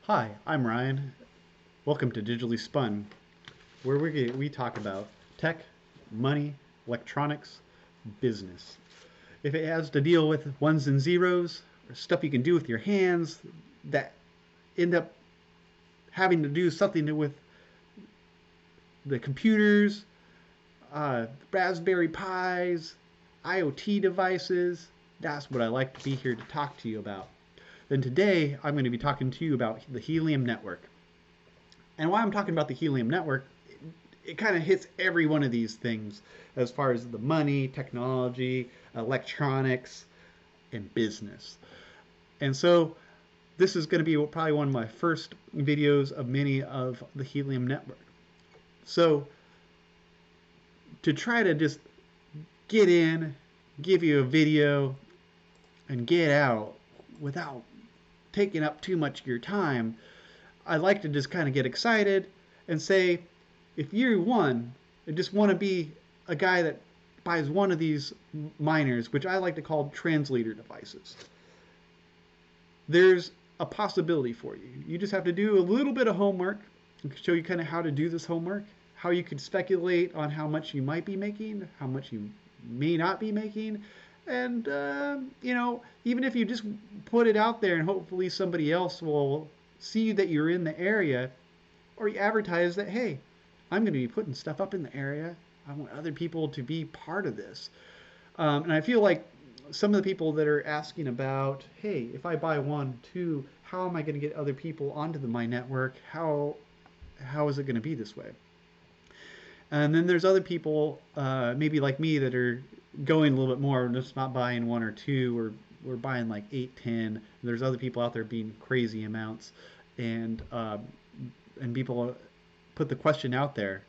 Hi, I'm Ryan. Welcome to Digitally Spun, where we talk about tech, money, electronics, business. If it has to deal with ones and zeros, or stuff you can do with your hands that end up having to do something with the computers, Raspberry Pis, IoT devices, that's what I like to be here to talk to you about. Then today, I'm going to be talking to you about the Helium Network. And why I'm talking about the Helium Network, it kind of hits every one of these things as far as the money, technology, electronics, and business. And so this is going to be probably one of my first videos of many of the Helium Network. So to try to just get in, give you a video, and get out without taking up too much of your time, I like to just kind of get excited and say, if you're one and just want to be a guy that buys one of these miners, which I like to call translator devices, there's a possibility for you. You just have to do a little bit of homework. I can show you kind of how to do this homework, how you could speculate on how much you might be making, how much you may not be making, and even if you just put it out there and hopefully somebody else will see that you're in the area, or you advertise that, hey, I'm going to be putting stuff up in the area. I want other people to be part of this. And I feel like some of the people that are asking about, hey, if I buy one, two, how am I going to get other people onto my network? How is it going to be this way? And then there's other people, maybe like me, that are going a little bit more, just not buying one or two, or we're buying like 8, 10. There's other people out there being crazy amounts, and people put the question out there.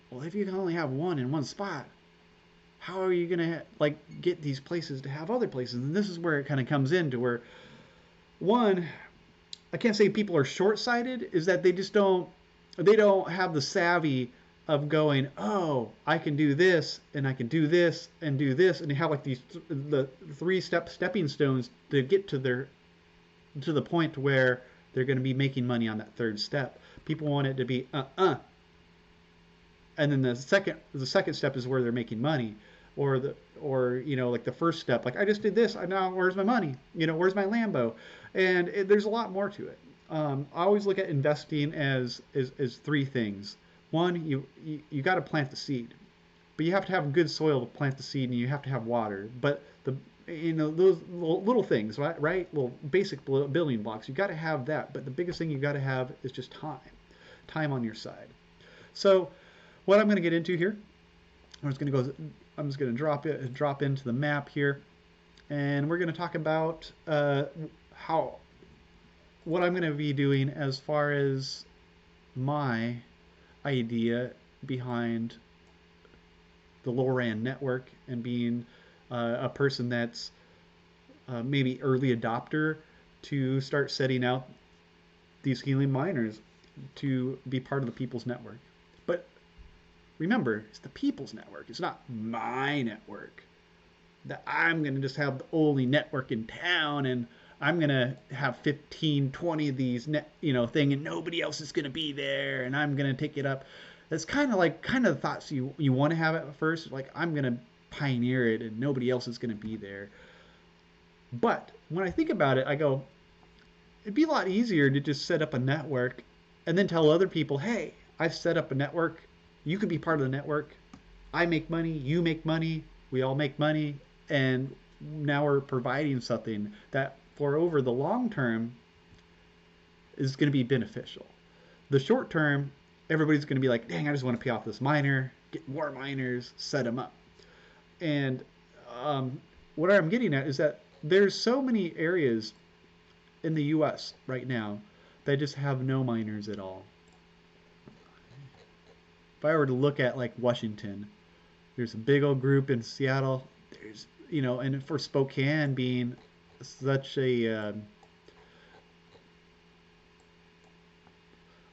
Well, if you can only have one in one spot, how are you gonna get these places to have other places? And this is where it kind of comes into where, one, I can't say people are short-sighted, is that they just don't have the savvy of going, oh, I can do this and I can do this and do this, and they have like the stepping stones to get to the point where they're going to be making money on that third step. People want it to be and then the second step is where they're making money, or like the first step, like I just did this, now where's my money? Where's my Lambo? And there's a lot more to it. I always look at investing as three things. One, you got to plant the seed, but you have to have good soil to plant the seed, and you have to have water. But those little things, right? Little basic building blocks. You got to have that. But the biggest thing you got to have is just time on your side. So what I'm going to get into here, I'm just going to drop into the map here, and we're going to talk about what I'm going to be doing as far as my idea behind the LoRaN network, and being a person that's maybe early adopter to start setting out these helium miners to be part of the people's network. But remember, it's the people's network. It's not my network. That I'm going to just have the only network in town, and I'm going to have 15, 20 of these thing, and nobody else is going to be there, and I'm going to take it up. That's kind of the thoughts you want to have at first. Like, I'm going to pioneer it, and nobody else is going to be there. But when I think about it, I go, it'd be a lot easier to just set up a network and then tell other people, hey, I've set up a network. You could be part of the network. I make money. You make money. We all make money. And now we're providing something that for over the long term is going to be beneficial. The short term, everybody's going to be like, dang, I just want to pay off this miner, get more miners, set them up. And what I'm getting at is that there's so many areas in the US right now that just have no miners at all. If I were to look at like Washington, there's a big old group in Seattle. There's, and for Spokane being such a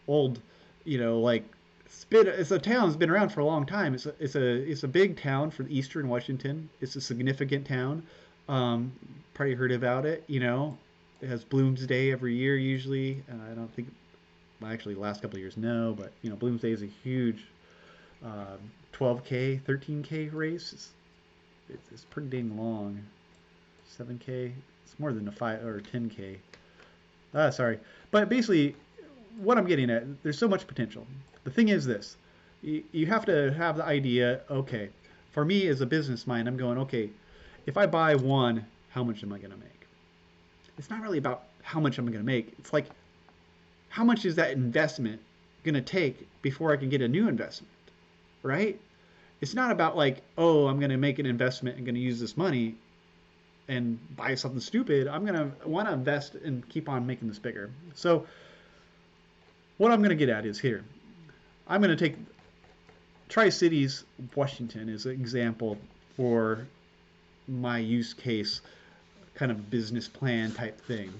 old, it's a town that's been around for a long time. It's a big town for Eastern Washington. It's a significant town. Probably heard about it. It has Bloomsday every year usually. I don't think, well, actually, the last couple of years, no, but Bloomsday is a huge 12K, 13K race. It's pretty dang long. 7K. It's more than a 5 or 10K. Sorry, but basically, what I'm getting at, there's so much potential. The thing is this: you have to have the idea. Okay, for me as a business mind, I'm going, okay, if I buy one, how much am I going to make? It's not really about how much I'm going to make. It's like, how much is that investment going to take before I can get a new investment, right? It's not about like, oh, I'm going to make an investment and going to use this money and buy something stupid. I'm going to want to invest and keep on making this bigger. So what I'm going to get at is here. I'm going to take Tri-Cities, Washington as an example for my use case kind of business plan type thing.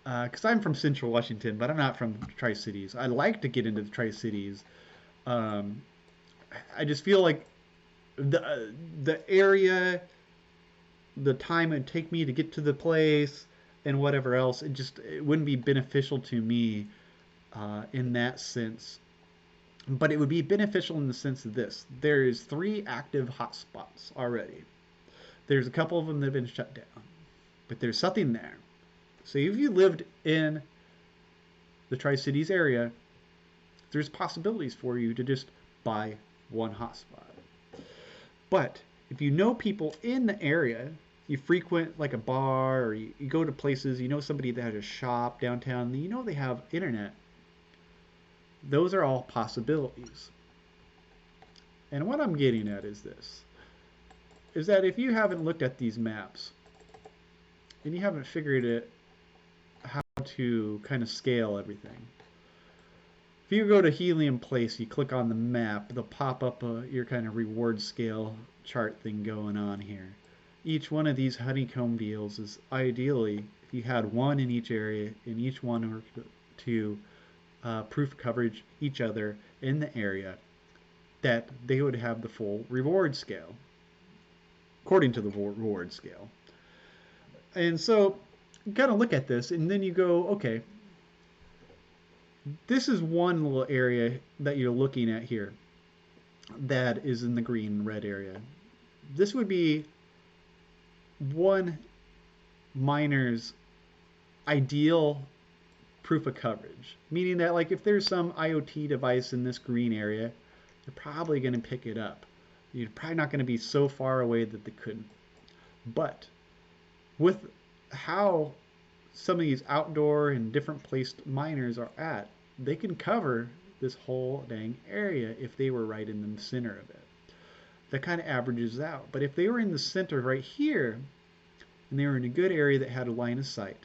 Because I'm from Central Washington, but I'm not from Tri-Cities. I like to get into the Tri-Cities. Um, I just feel like the area, the time it'd take me to get to the place, and whatever else, it wouldn't be beneficial to me in that sense. But it would be beneficial in the sense of this: there is 3 active hotspots already. There's a couple of them that have been shut down, but there's something there. So if you lived in the Tri-Cities area, there's possibilities for you to just buy one hotspot. But if you know people in the area, you frequent like a bar, or you go to places, you know somebody that has a shop downtown, you know they have internet. Those are all possibilities. And what I'm getting at is this, is that if you haven't looked at these maps and you haven't figured it how to kind of scale everything. If you go to Helium Place, you click on the map, they'll pop up your kind of reward scale chart thing going on here. Each one of these honeycomb deals is ideally, if you had one in each area, and each one were to proof coverage each other in the area, that they would have the full reward scale, according to the reward scale. And so you kind of look at this, and then you go, okay, this is one little area that you're looking at here that is in the green and red area. This would be one miner's ideal proof of coverage, meaning that like if there's some IoT device in this green area, you're probably going to pick it up. You're probably not going to be so far away that they couldn't. But with how some of these outdoor and different placed miners are at, they can cover this whole dang area if they were right in the center of it. That kind of averages out. But if they were in the center right here, and they were in a good area that had a line of sight,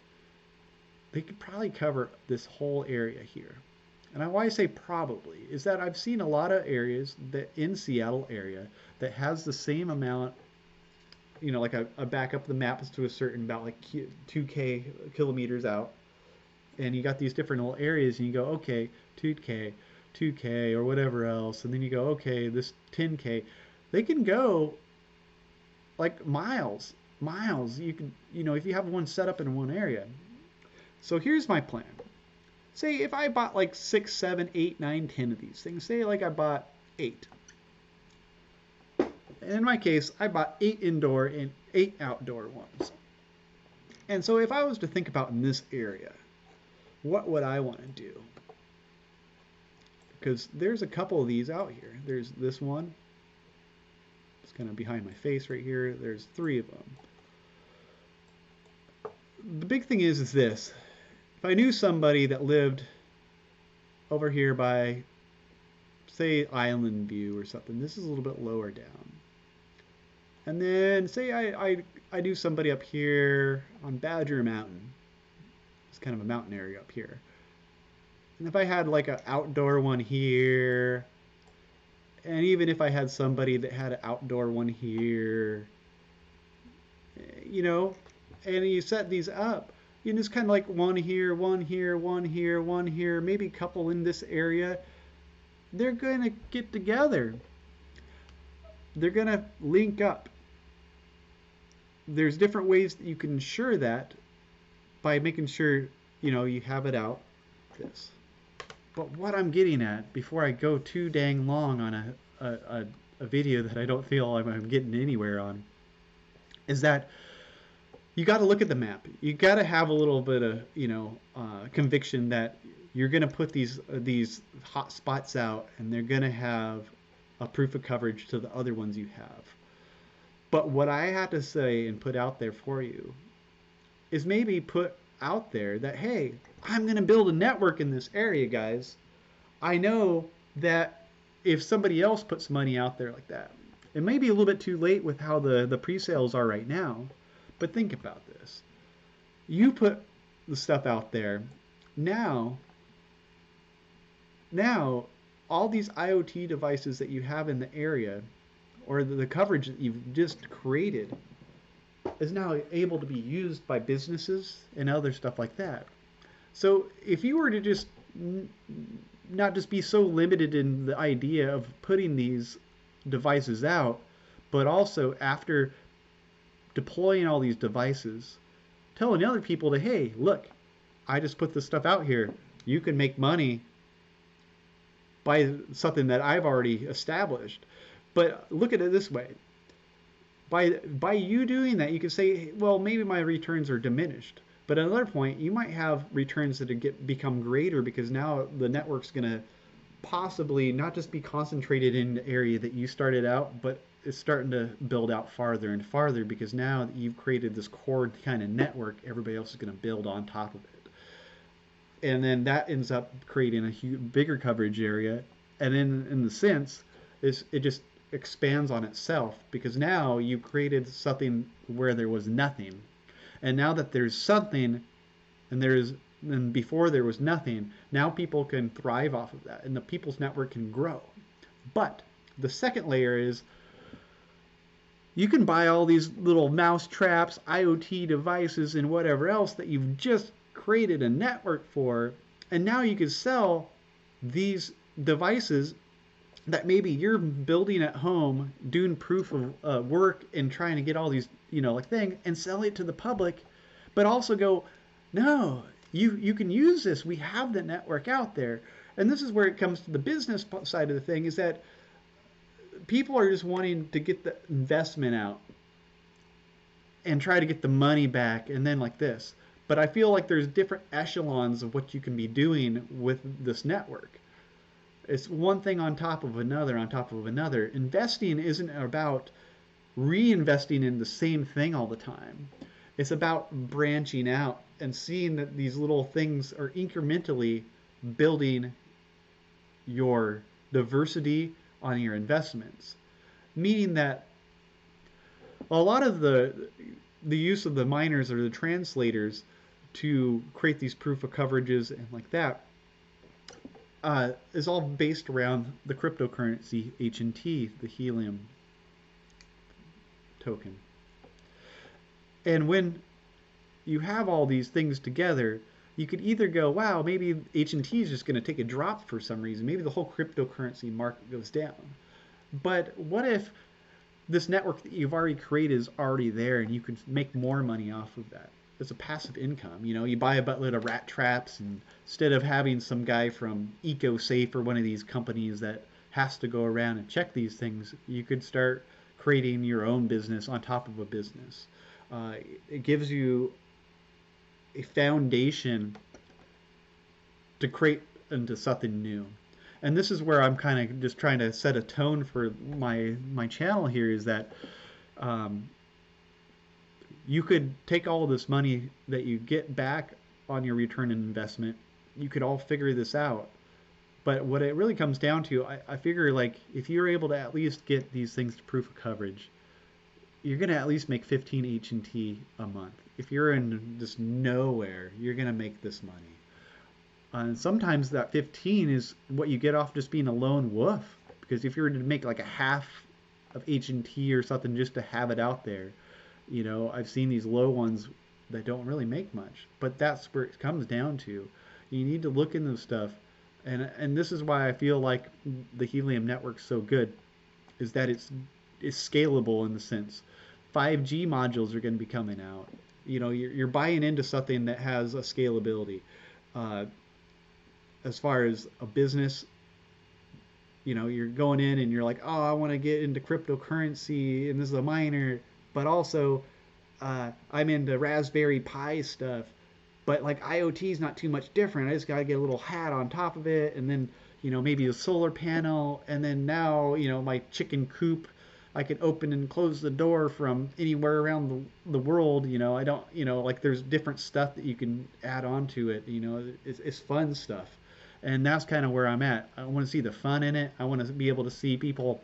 they could probably cover this whole area here. And why I say probably is that I've seen a lot of areas that in Seattle area that has the same amount, like a back up the map is to a certain about like 2K kilometers out. And you got these different little areas and you go, okay, 2K, or whatever else. And then you go, okay, this 10K. They can go like miles. You can, if you have one set up in one area. So here's my plan. Say if I bought like 6, 7, 8, 9, 10 of these things. Say like I bought 8. And in my case, I bought 8 indoor and 8 outdoor ones. And so if I was to think about in this area, what would I want to do? Because there's a couple of these out here. There's this one. It's kind of behind my face right here. There's 3 of them. The big thing is this. If I knew somebody that lived over here by, say, Island View or something, this is a little bit lower down. And then say I knew somebody up here on Badger Mountain. It's kind of a mountain area up here. And if I had like an outdoor one here, and even if I had somebody that had an outdoor one here, and you set these up, it's kind of like one here, one here, one here, one here, maybe a couple in this area. They're going to get together. They're going to link up. There's different ways that you can ensure that by making sure, you have it out this. But what I'm getting at, before I go too dang long on a video that I don't feel I'm getting anywhere on, is that you got to look at the map. You got to have a little bit of, conviction that you're going to put these hot spots out, and they're going to have a proof of coverage to the other ones you have. But what I have to say and put out there for you is maybe put out there that, hey, I'm going to build a network in this area, guys. I know that if somebody else puts money out there like that, it may be a little bit too late with how the pre-sales are right now, but think about this. You put the stuff out there. Now, all these IoT devices that you have in the area, or the coverage that you've just created, is now able to be used by businesses and other stuff like that. So if you were to just not just be so limited in the idea of putting these devices out, but also after deploying all these devices, telling other people to, hey, look, I just put this stuff out here. You can make money by something that I've already established. But look at it this way. By you doing that, you can say, well, maybe my returns are diminished. But at another point, you might have returns that become greater because now the network's going to possibly not just be concentrated in the area that you started out, but it's starting to build out farther and farther because now that you've created this core kind of network, everybody else is going to build on top of it. And then that ends up creating a bigger coverage area. And then in the sense, it just expands on itself because now you've created something where there was nothing. And now that there's something and before there was nothing, now people can thrive off of that and the people's network can grow. But the second layer is you can buy all these little mouse traps, IoT devices, and whatever else that you've just created a network for, and now you can sell these devices that maybe you're building at home, doing proof of work and trying to get all these, like thing, and sell it to the public, but also go, no, you can use this. We have the network out there. And this is where it comes to the business side of the thing, is that people are just wanting to get the investment out and try to get the money back and then like this. But I feel like there's different echelons of what you can be doing with this network. It's one thing on top of another on top of another. Investing isn't about reinvesting in the same thing all the time. It's about branching out and seeing that these little things are incrementally building your diversity on your investments. Meaning that a lot of the use of the miners or the translators to create these proof of coverages and like that is all based around the cryptocurrency HNT, the Helium token. And when you have all these things together, you could either go, wow, maybe HNT is just going to take a drop for some reason. Maybe the whole cryptocurrency market goes down. But what if this network that you've already created is already there and you can make more money off of that? It's a passive income. You buy a buttload of rat traps, and instead of having some guy from EcoSafe or one of these companies that has to go around and check these things, you could start creating your own business on top of a business. It gives you a foundation to create into something new. And this is where I'm kind of just trying to set a tone for my channel here, is that you could take all this money that you get back on your return on investment. You could all figure this out. But what it really comes down to, I figure, like, if you're able to at least get these things to proof of coverage, you're going to at least make 15 H&T a month. If you're in just nowhere, you're going to make this money. And sometimes that 15 is what you get off just being a lone wolf. Because if you were to make like a half of H&T or something just to have it out there, I've seen these low ones that don't really make much. But that's where it comes down to. You need to look into stuff. And this is why I feel like the Helium Network's so good, is that it's scalable in the sense. 5G modules are going to be coming out. You're buying into something that has a scalability. Uh, as far as a business, you're going in and you're like, oh, I want to get into cryptocurrency and this is a miner, but also I'm into Raspberry Pi stuff. But like IoT is not too much different. I just got to get a little hat on top of it, and then maybe a solar panel, and then now my chicken coop. I can open and close the door from anywhere around the world. I don't, like there's different stuff that you can add on to it. It's fun stuff. And that's kind of where I'm at. I want to see the fun in it. I want to be able to see people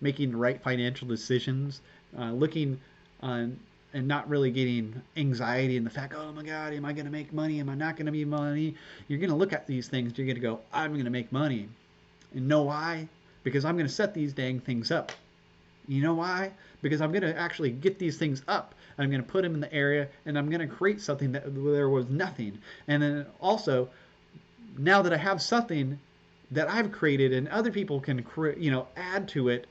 making the right financial decisions, looking on and not really getting anxiety in the fact, oh my God, am I going to make money? Am I not going to make money? You're going to look at these things. You're going to go, I'm going to make money. And know why? Because I'm going to set these dang things up. You know why? Because I'm going to actually get these things up. I'm going to put them in the area and I'm going to create something that there was nothing. And then also, now that I have something that I've created and other people can add to it,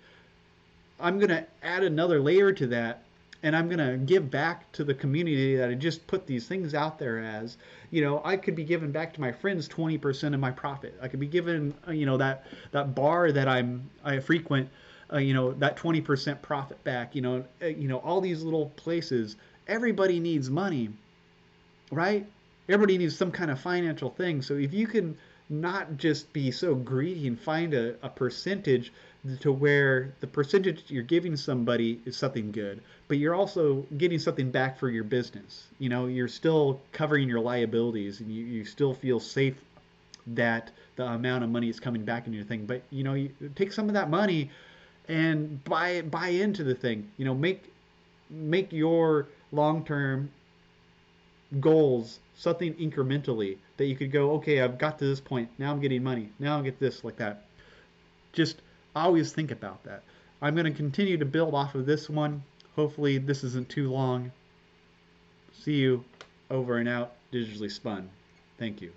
I'm going to add another layer to that, and I'm going to give back to the community that I just put these things out there as. I could be giving back to my friends 20% of my profit. I could be giving that bar that I frequent, that 20% profit back. All these little places. Everybody needs money, right? Everybody needs some kind of financial thing. So if you can not just be so greedy and find a percentage to where the percentage you're giving somebody is something good, but you're also getting something back for your business. You're still covering your liabilities and you still feel safe that the amount of money is coming back into your thing. But you take some of that money and buy into the thing. Make your long term goals something incrementally that you could go, okay, I've got to this point. Now I'm getting money. Now I get this, like that. Just always think about that. I'm going to continue to build off of this one. Hopefully this isn't too long. See you. Over and out. Digitally Spun. Thank you.